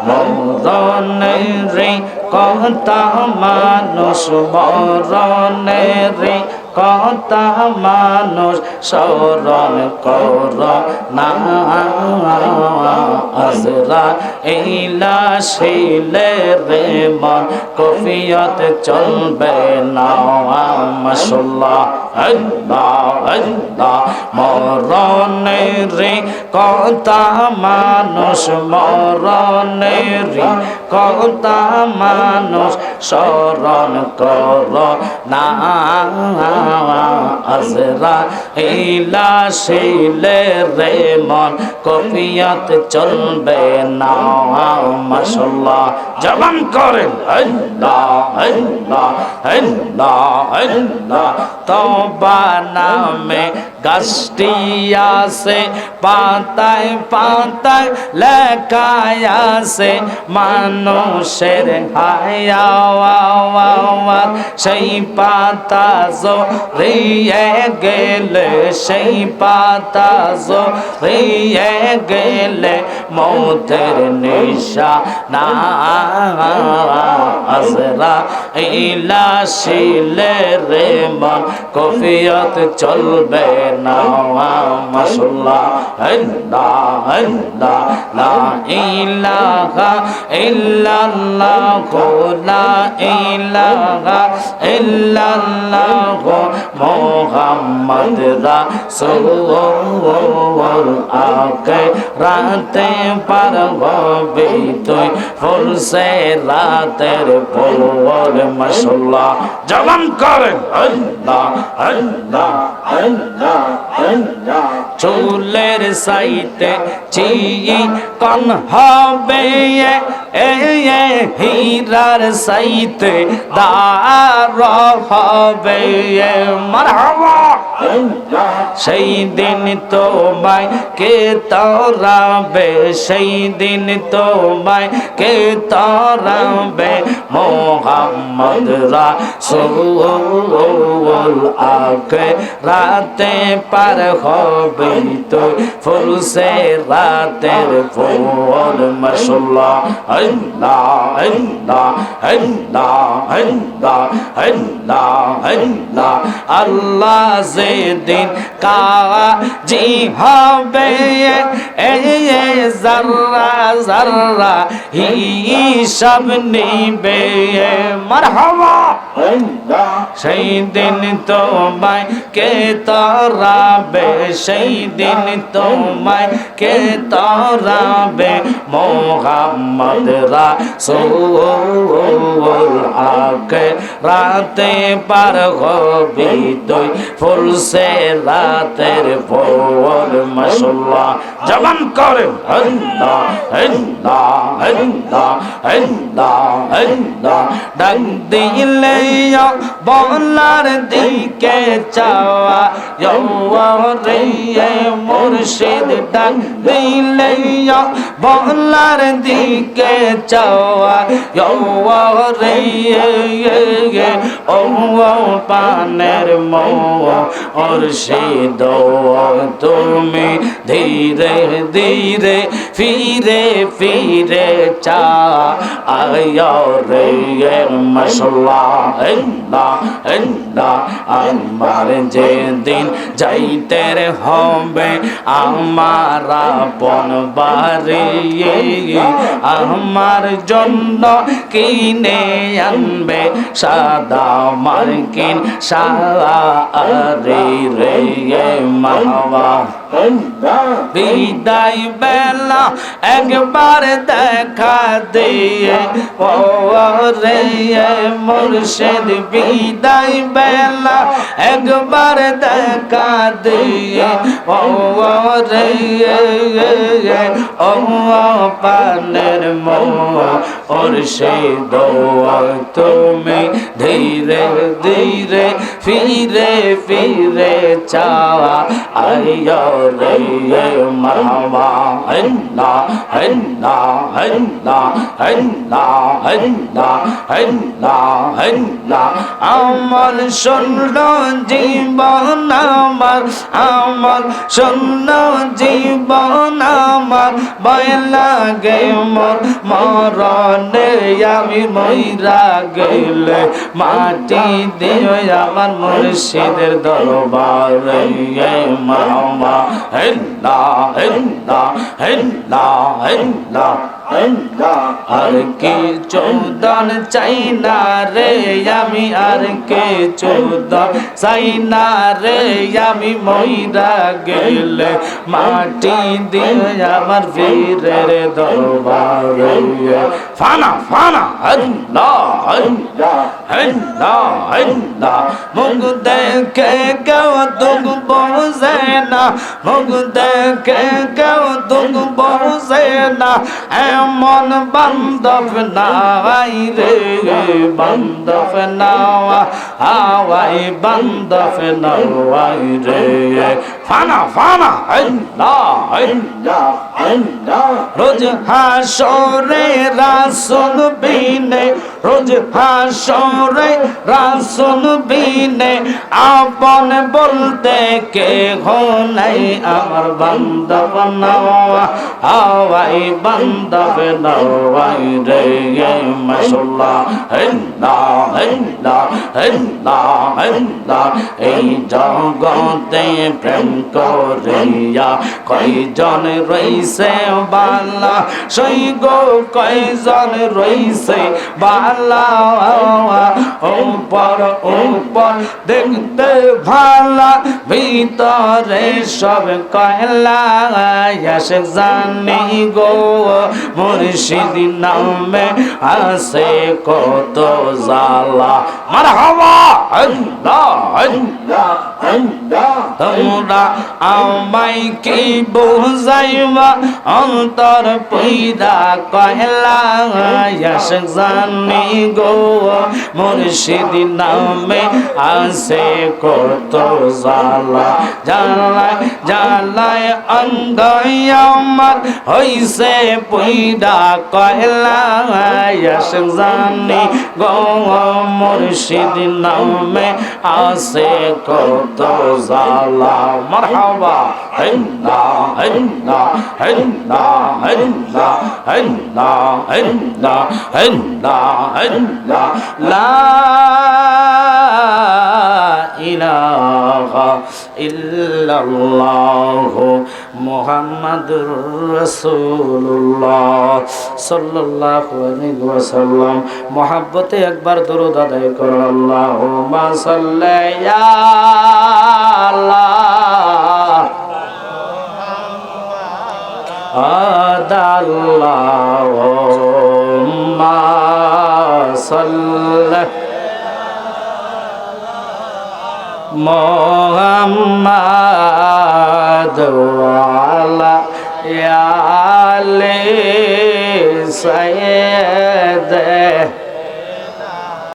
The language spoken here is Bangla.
মরণের কথা মানুষ মরণের কথা মানুষ স্মরণ কর না আজরাইল আসিলে রে মন কফিয়ত চলবে না মাশাআল্লাহ আল্লাহ আল্লাহ মরণের কথা মানুষ মরণের কথা মানুষ স্মরণ কর না আজরাইল আসিলে রে মন কফিয়ত চলবে না মাশাআল্লাহ জবান করেন আল্লাহ আল্লাহ আল্লাহ আল্লাহ তওবা নামে গাছটি আছে পাতায় পাতায় লেখা আছে মানুষের হায়াওয়াত সেই পাতা জড়িয়ে গেলে সেই পাতা জড়িয়ে গেলে মৌতের নিশানা আজরাইল আসিলে রে মন কফিয়ত চলবে না মাশাআল্লাহ আল্লাহ আল্লাহ লা ইলাহা ইল্লাল্লাহ লা ইলাহা ইল্লাল্লাহ মুহাম্মদ রাসূল আকে রাতে পার হবে তুই ফুলসে রাতের পর মাশাআল্লাহ জবান করেন আল্লাহ আল্লাহ আল্লাহ আল্লাহ চুলের সাইতে চিকন হবে হীরার সাইতে দার হবে মারহাবা সেই দিন তোমায় কে তরাবে সেই দিন তোমায় কে তরাবে মুহাম্মদ রাসূল আকে রাতে পার হবে তো ফুলসে রাতের ফুল মাশাআল্লাহ আল্লাহ আল্লাহ আল্লাহ আল্লাহ আল্লাহ আল্লাহ আল্লাহ যেদিন কাজী হবে যারা যারা হিসাব নিবে মারহাবা সেই দিন তোমায় কে তরাবে সেই দিন তোমায় কে তরাবে মুহাম্মদ রাসূল আকে রাতে পার হবে তুই ফুলসে রাতের পর মাশাআল্লাহ জবান করেন আল্লাহ আল্লাহ আল্লাহ আল্লাহ আল্লাহ ডাক দিলে বলার দিকে চাওয়া রে মুর্শিদ ডাক দিলে বলার দিকে চাওয়া রে ও পানের মুর্শিদ তুমি ধীরে ধীরে ফিরে ফিরে চা আয়া রে মাশাআল্লাহ আল্লাহ আল্লাহ আমার যেদিন যাইতে হবে আমার আপন বাড়ি আমার জন্য কিনে আনবে সাদা মার্কিন শাড়ি রে মাহবা বিদায় বেলা একবার দেখা দিয়ে ও রে মুর্শিদ বিদায় বেলা একবার দেখা দিয়ে ও রে ও পানের মুর্শিদ তুমি ধীরে ধীরে ফিরে ফিরে চাওয়া আইয়া রে মারহাবা আমার শূন্য জীবন আমার শূন্য জীবন আমার ভয় লাগে মোর মরণে আমি মইরা গেলে মাটি দিও আমার মুর্শিদের দরবারে মাওলা হেল্লা হেল্লা হেল্লা হেল্লা আর কে চৌদান চাই না রে আমি আর কে চৌদান চাই না রে আমি মইরা গেলে মাটি দিয়ে আমার বীরের দরবারে ফানা ফানা আল্লাহ আল্লাহ আল্লাহ আল্লাহ মুখ দেখে কেউ দুঃখ বোঝে না মুখ দেখে কেউ দুঃখ বোঝে না এমন বান্ধব নাই রে বান্ধব নাওয়া হাওয়াই বান্ধব নাওয়াই রে ফানা ফানা আল্লাহ আল্লাহ আল্লাহ রোজ হাসরে রাসূল বিনে রোজ হাসরে রাসূল বিনে আপন বলতে কে নাই আমার বান্ধব নাওয়া হাওয়াই বান্ধব নাওয়াই রে মাশাআল্লাহ আল্লাহ আল্লাহ আল্লাহ আল্লাহ এই জগতে প্রেম করিয়া কয়জন রইছে বালা সেই গো কয়জন রইছে বালা উপর উপর দেখতে ভালা ভিতরে সব কয়লা আশিক জানি গো মুর্শিদ নামে আছে কত জালা মারহাবা আল্লাহ আল্লাহ আল্লাহ তোমরা আমায় কি বুঝাইবা অন্তর পয়দা কয়লা আশিক জানি গো মুর্শিদ নামে আছে কত জালা জালায় জালায় অঙ্গ আমার হইছে পয়দা কয়লা আশিক জানি গো মুর্শিদ নামে আছে কত জালা মারহাবা আল্লাহ আল্লাহ আল্লাহ আল্লাহ আল্লাহ আল্লাহ আল্লাহ আল্লাহ লা ইলাহা ইল্লাল্লাহ মুহাম্মাদুর রাসূলুল্লাহ সাল্লাল্লাহু আলাইহি ওয়াসাল্লাম মহব্বতে একবার দরুদ আদায় করো আল্লাহুম্মা সাল্লি ইয়া আল্লাহ আদাল্লাহুম্মা সাল্লি মুহাম্মাদ ওয়ালা আলি সাইয়্যিদ